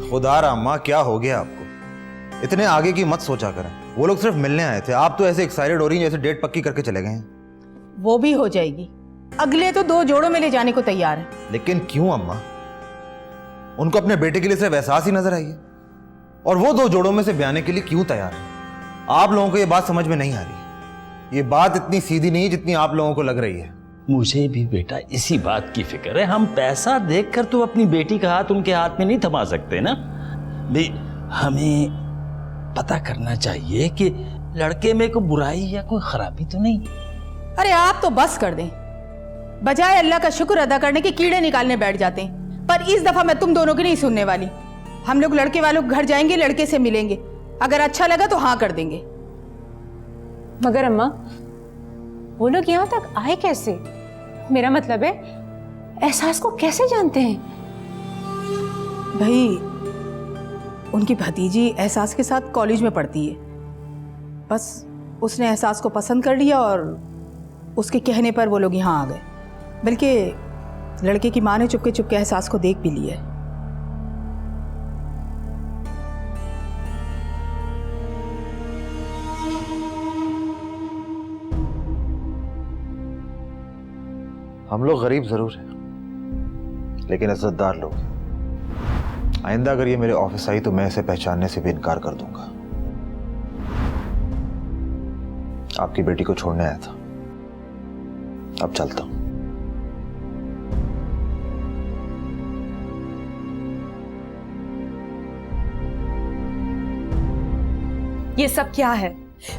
खुदारा अम्मा, क्या हो गया आपको? इतने आगे की मत सोचा करें। वो लोग सिर्फ मिलने आए थे, आप तो ऐसे एक्साइटेड हो रही हैं जैसे डेट पक्की करके चले गए हैं। वो भी हो जाएगी, अगले तो 2 जोड़ों में ले जाने को तैयार है। लेकिन क्यों अम्मा? उनको अपने बेटे के लिए सिर्फ एहसास ही नजर आई है, और वो 2 जोड़ों में से ब्याने के लिए क्यों तैयार है? आप लोगों को ये बात समझ में नहीं आ रही। ये बात इतनी सीधी नहीं है जितनी आप लोगों को लग रही है। मुझे भी बेटा इसी बात की फिक्र है। हम पैसा देखकर तो अपनी बेटी का हाथ उनके हाथ में नहीं थमा सकते ना भाई। हमें पता करना चाहिए कि लड़के में कोई बुराई या कोई खराबी तो नहीं। अरे आप तो बस कर दें, बजाय अल्लाह का शुक्र अदा करने के कीड़े निकालने बैठ जाते हैं। पर इस दफा मैं तुम दोनों की नहीं सुनने वाली। हम लोग लड़के वालों के घर जाएंगे, लड़के से मिलेंगे, अगर अच्छा लगा तो हाँ कर देंगे। मगर अम्मा, वो लोग यहाँ तक आए कैसे? मेरा मतलब है, एहसास को कैसे जानते हैं? भाई, उनकी भतीजी एहसास के साथ कॉलेज में पढ़ती है। बस उसने एहसास को पसंद कर लिया और उसके कहने पर वो लोग यहाँ आ गए। बल्कि लड़के की माँ ने चुपके चुपके एहसास को देख भी लिया है। हम लोग गरीब जरूर हैं, लेकिन इज्जतदार लोग हैं। आइंदा अगर ये मेरे ऑफिस आई तो मैं इसे पहचानने से भी इनकार कर दूंगा। आपकी बेटी को छोड़ने आया था, अब चलता हूं। ये सब क्या है?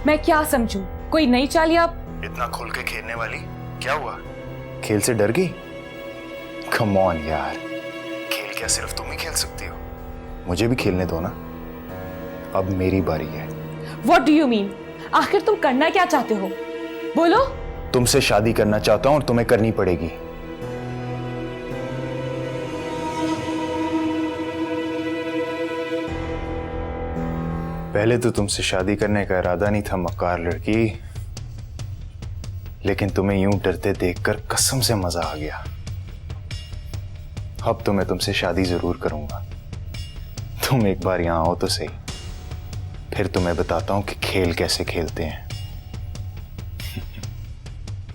मैं क्या समझूं? कोई नई चाल या? इतना खुल के खेलने वाली क्या हुआ? खेल से डर गई? कम ऑन यार, खेल क्या सिर्फ तुम ही खेल सकती हो? मुझे भी खेलने दो ना। अब मेरी बारी है। What do you mean? आखिर तुम करना क्या चाहते हो? बोलो। तुमसे शादी करना चाहता हूं और तुम्हें करनी पड़ेगी। पहले तो तुमसे शादी करने का इरादा नहीं था मक्कार लड़की, लेकिन तुम्हें यूं डरते देखकर कसम से मजा आ गया। अब तो मैं तुमसे शादी जरूर करूंगा। तुम एक बार यहां आओ तो सही, फिर तुम्हें बताता हूं कि खेल कैसे खेलते हैं।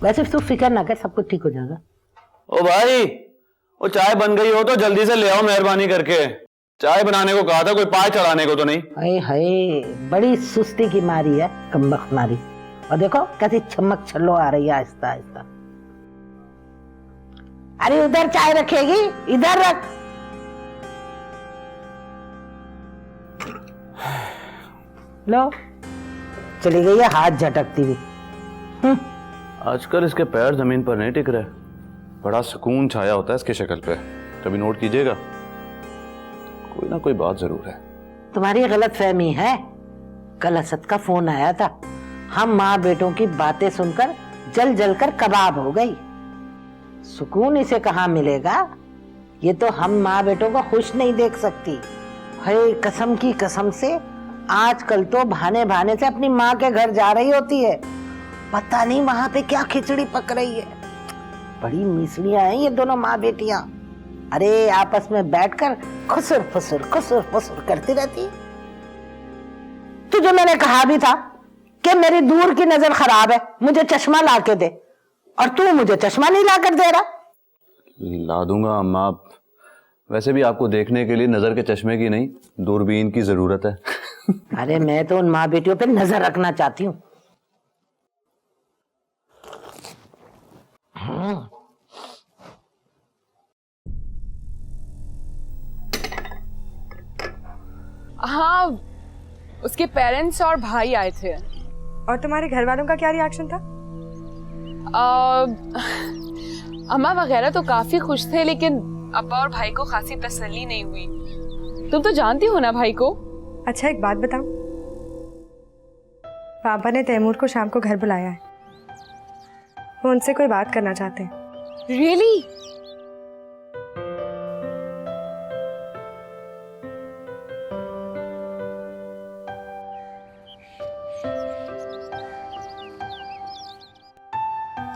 वैसे तू फिक्र ना कर, सब कुछ ठीक हो जाएगा। ओ भाई, वो चाय बन गई हो तो जल्दी से ले आओ मेहरबानी करके। चाय बनाने को कहा था, कोई पाय चढ़ाने को तो नहीं। हाय हाय, बड़ी सुस्ती की मारी है, कमबख्त मारी। और देखो कैसी चमक छल्लो आ रही है आहिस्ता आहिस्ता। अरे उधर चाय रखेगी, इधर रख। लो, चली गई है हाथ झटकती हुई। आजकल इसके पैर जमीन पर नहीं टिक रहे। बड़ा सुकून छाया होता है इसकी शक्ल पे, कभी नोट कीजिएगा। कोई ना कोई बात जरूर है। तुम्हारी गलत फहमी है। कल असद का फोन आया था, हम माँ बेटों की बातें सुनकर जल जल कर कबाब हो गई। सुकून इसे कहाँ मिलेगा? ये तो हम माँ बेटों को खुश नहीं देख सकती। है कसम की कसम से आजकल तो बहाने बहाने से अपनी माँ के घर जा रही होती है। पता नहीं वहां पे क्या खिचड़ी पक रही है। बड़ी मिसलियां हैं ये दोनों माँ बेटियां। अरे आपस में बैठकर खुसुर फुसुर करती रहती। तुझे मैंने कहा भी था कि मेरी दूर की नजर खराब है, मुझे चश्मा ला के दे, और तू मुझे चश्मा नहीं ला कर दे रहा। ला दूंगा अम्मा। वैसे भी आपको देखने के लिए नजर के चश्मे की नहीं, दूरबीन की जरूरत है। अरे मैं तो उन माँ बेटियों पे नजर रखना चाहती हूँ। हाँ, उसके पेरेंट्स और भाई आए थे। और तुम्हारे घर वालों का क्या रिएक्शन था? अम्मा वगैरह तो काफी खुश थे, लेकिन अब्बा और भाई को खासी तसल्ली नहीं हुई। तुम तो जानती हो ना भाई को। अच्छा एक बात बताओ, पापा ने तैमूर को शाम को घर बुलाया है। वो उनसे कोई बात करना चाहते हैं। रियली?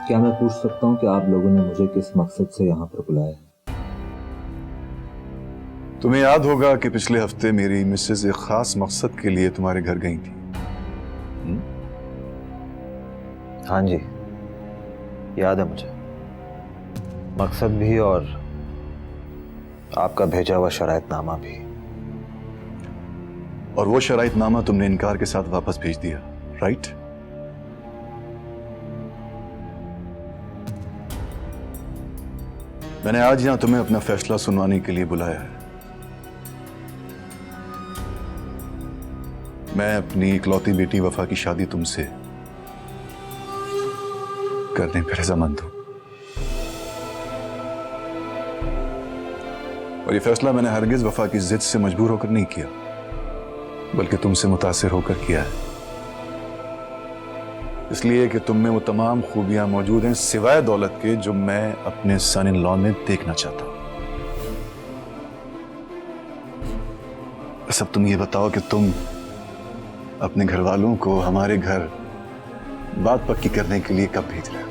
क्या मैं पूछ सकता हूँ कि आप लोगों ने मुझे किस मकसद से यहाँ पर बुलाया है? तुम्हें याद होगा कि पिछले हफ्ते मेरी मिसेज एक खास मकसद के लिए तुम्हारे घर गई थी। हाँ जी, याद है मुझे। मकसद भी और आपका भेजा हुआ शराइतनामा भी। और वो शराइतनामा तुमने इनकार के साथ वापस भेज दिया, राइट? मैंने आज यहां तुम्हें अपना फैसला सुनवाने के लिए बुलाया है। मैं अपनी इकलौती बेटी वफा की शादी तुमसे करने पर रजामंद हूं। और ये फैसला मैंने हरगिज वफा की जिद से मजबूर होकर नहीं किया, बल्कि तुमसे मुतासिर होकर किया है। इसलिए कि तुम में वो तमाम खूबियां मौजूद हैं सिवाय दौलत के, जो मैं अपने सन इन लॉ में देखना चाहता हूं। बस अब तुम ये बताओ कि तुम अपने घर वालों को हमारे घर बात पक्की करने के लिए कब भेज रहे हो?